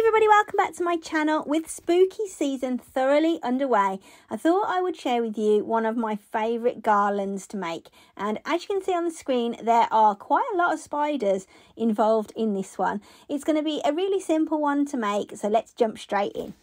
everybody, welcome back to my channel. With spooky season thoroughly underway, I thought I would share with you one of my favourite garlands to make. And as you can see on the screen, there are quite a lot of spiders involved in this one. It's going to be a really simple one to make, so let's jump straight in.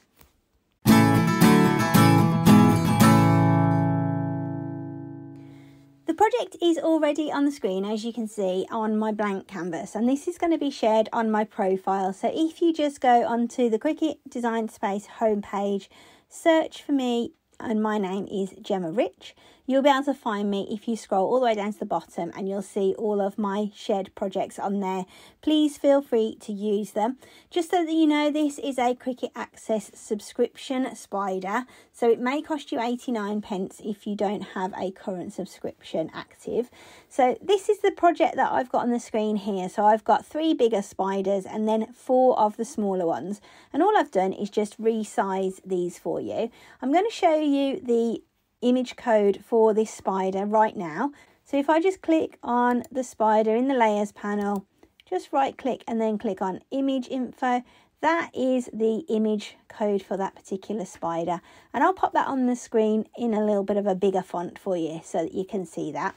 The project is already on the screen, as you can see, on my blank canvas, and this is going to be shared on my profile. So if you just go onto the Cricut Design Space homepage, search for me, and my name is Gemma Rich, you'll be able to find me if you scroll all the way down to the bottom, and you'll see all of my shared projects on there. Please feel free to use them. Just so that you know, this is a Cricut Access subscription spider, so it may cost you 89p if you don't have a current subscription active. So this is the project that I've got on the screen here. So I've got 3 bigger spiders and then 4 of the smaller ones, and all I've done is just resize these for you. I'm going to show you the image code for this spider right now. So if I just click on the spider in the layers panel, just right click and then click on image info, that is the image code for that particular spider, and I'll pop that on the screen in a little bit of a bigger font for you so that you can see that.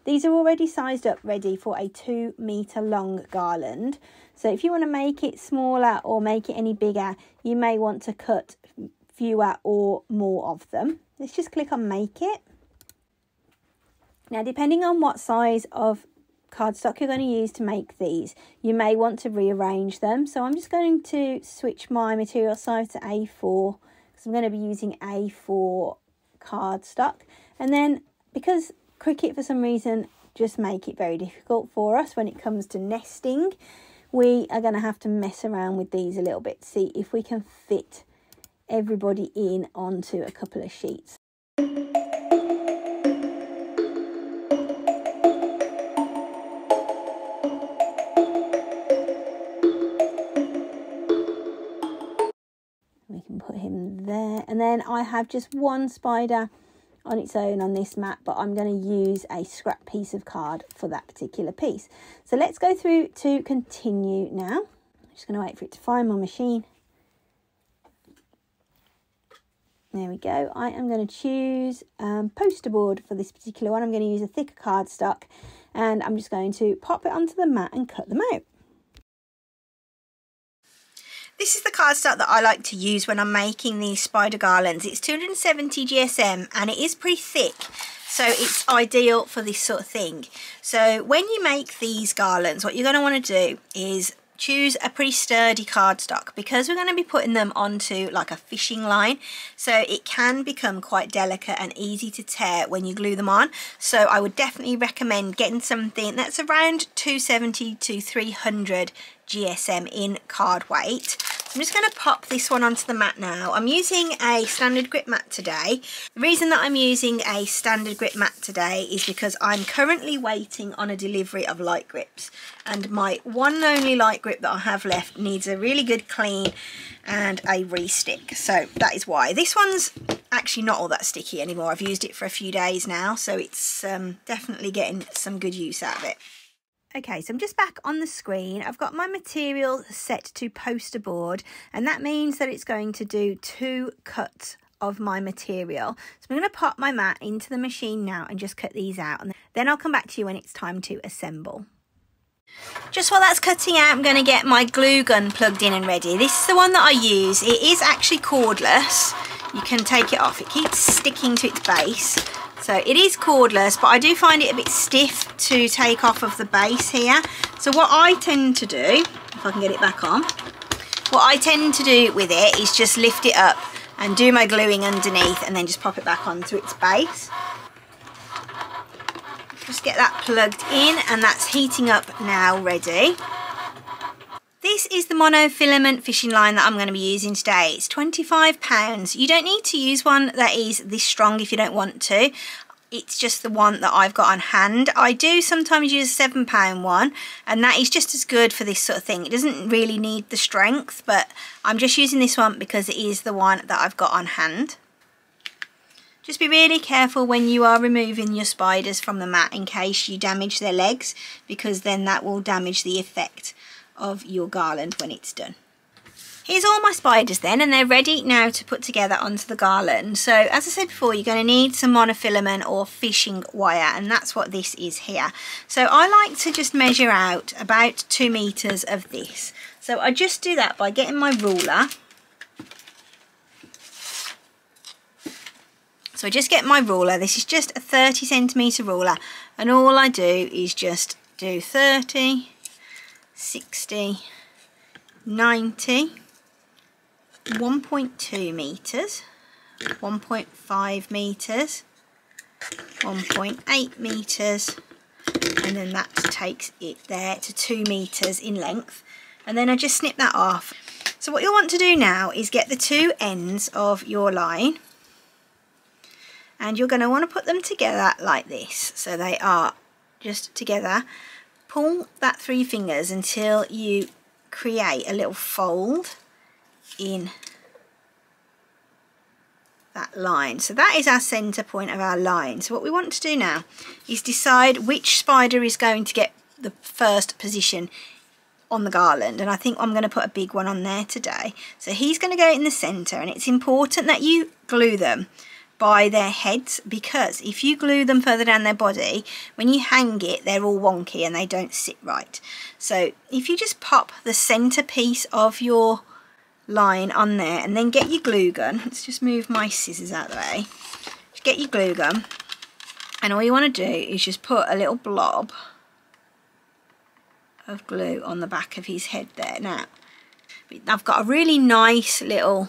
These are already sized up, ready for a 2 meter long garland. So if you want to make it smaller or make it any bigger, you may want to cut fewer or more of them. Let's just click on make it. Now, depending on what size of cardstock you're going to use to make these, you may want to rearrange them. So I'm just going to switch my material size to A4 because I'm going to be using A4 cardstock. And then because Cricut for some reason just make it very difficult for us when it comes to nesting, we are going to have to mess around with these a little bit to see if we can fit everybody in onto a couple of sheets. We can put him there, and then I have just one spider on its own on this mat, but I'm going to use a scrap piece of card for that particular piece. So let's go through to continue now. I'm just going to wait for it to find my machine. There we go. I am going to choose poster board for this particular one. I'm going to use a thicker cardstock, and I'm just going to pop it onto the mat and cut them out. This is the cardstock that I like to use when I'm making these spider garlands. It's 270 GSM and it is pretty thick, so it's ideal for this sort of thing. So when you make these garlands, what you're going to want to do is choose a pretty sturdy cardstock, because we're going to be putting them onto like a fishing line, so it can become quite delicate and easy to tear when you glue them on. So I would definitely recommend getting something that's around 270 to 300 GSM in card weight. I'm just going to pop this one onto the mat now. I'm using a standard grip mat today. The reason that I'm using a standard grip mat today is because I'm currently waiting on a delivery of light grips, and my one and only light grip that I have left needs a really good clean and a re-stick. So that is why. This one's actually not all that sticky anymore. I've used it for a few days now, so it's definitely getting some good use out of it. Okay, so I'm just back on the screen. I've got my material set to poster board, and that means that it's going to do 2 cuts of my material. So I'm going to pop my mat into the machine now and just cut these out, and then I'll come back to you when it's time to assemble. Just while that's cutting out, I'm going to get my glue gun plugged in and ready. This is the one that I use. It is actually cordless. You can take it off. It keeps sticking to its base. So it is cordless, but I do find it a bit stiff to take off of the base here. So what I tend to do, if I can get it back on, what I tend to do with it is just lift it up and do my gluing underneath, and then just pop it back onto its base. Just get that plugged in, and that's heating up now, ready. This is the monofilament fishing line that I'm going to be using today. It's £25. You don't need to use one that is this strong if you don't want to. It's just the one that I've got on hand. I do sometimes use a £7 one, and that is just as good for this sort of thing. It doesn't really need the strength, but I'm just using this one because it is the one that I've got on hand. Just be really careful when you are removing your spiders from the mat in case you damage their legs, because then that will damage the effect of your garland when it's done. Here's all my spiders then, and they're ready now to put together onto the garland. So as I said before, you're going to need some monofilament or fishing wire, and that's what this is here. So I like to just measure out about 2 meters of this. So I just do that by getting my ruler. So I just get my ruler. This is just a 30 centimeter ruler, and all I do is just do 30, 60, 90, 1.2 meters, 1.5 meters, 1.8 meters, and then that takes it there to 2 meters in length, and then I just snip that off. So what you'll want to do now is get the 2 ends of your line, and you're going to want to put them together like this, so they are just together. Pull that through your fingers until you create a little fold in that line. So that is our center point of our line. So what we want to do now is decide which spider is going to get the first position on the garland, and I think I'm going to put a big one on there today. So he's going to go in the center, and it's important that you glue them by their heads, because if you glue them further down their body, when you hang it, they're all wonky and they don't sit right. So if you just pop the center piece of your line on there, and then get your glue gun. Let's just move my scissors out of the way. Just get your glue gun, and all you want to do is just put a little blob of glue on the back of his head there. Now I've got a really nice little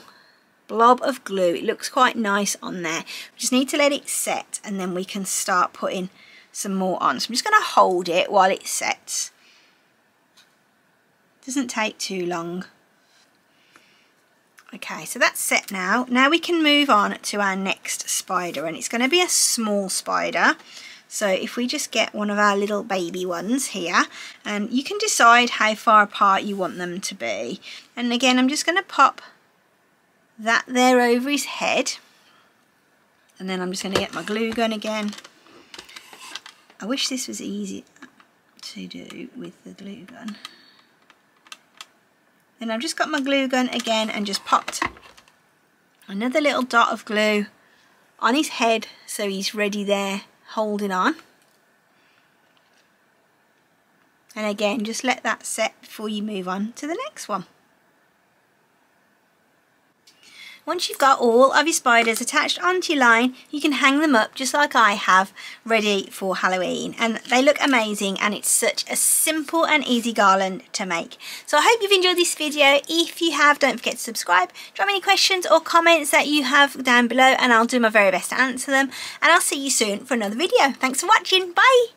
blob of glue. It looks quite nice on there. We just need to let it set, and then we can start putting some more on. So I'm just going to hold it while it sets. Doesn't take too long. Okay, so that's set now. Now we can move on to our next spider, and it's going to be a small spider. So if we just get one of our little baby ones here, and you can decide how far apart you want them to be. And again, I'm just going to pop that there over his head, and then I'm just going to get my glue gun again. I wish this was easy to do with the glue gun. Then I've just got my glue gun again and just popped another little dot of glue on his head, so he's ready there holding on. And again, just let that set before you move on to the next one. Once you've got all of your spiders attached onto your line, you can hang them up just like I have, ready for Halloween. And they look amazing, and it's such a simple and easy garland to make. So I hope you've enjoyed this video. If you have, don't forget to subscribe. Drop any questions or comments that you have down below, and I'll do my very best to answer them. And I'll see you soon for another video. Thanks for watching. Bye!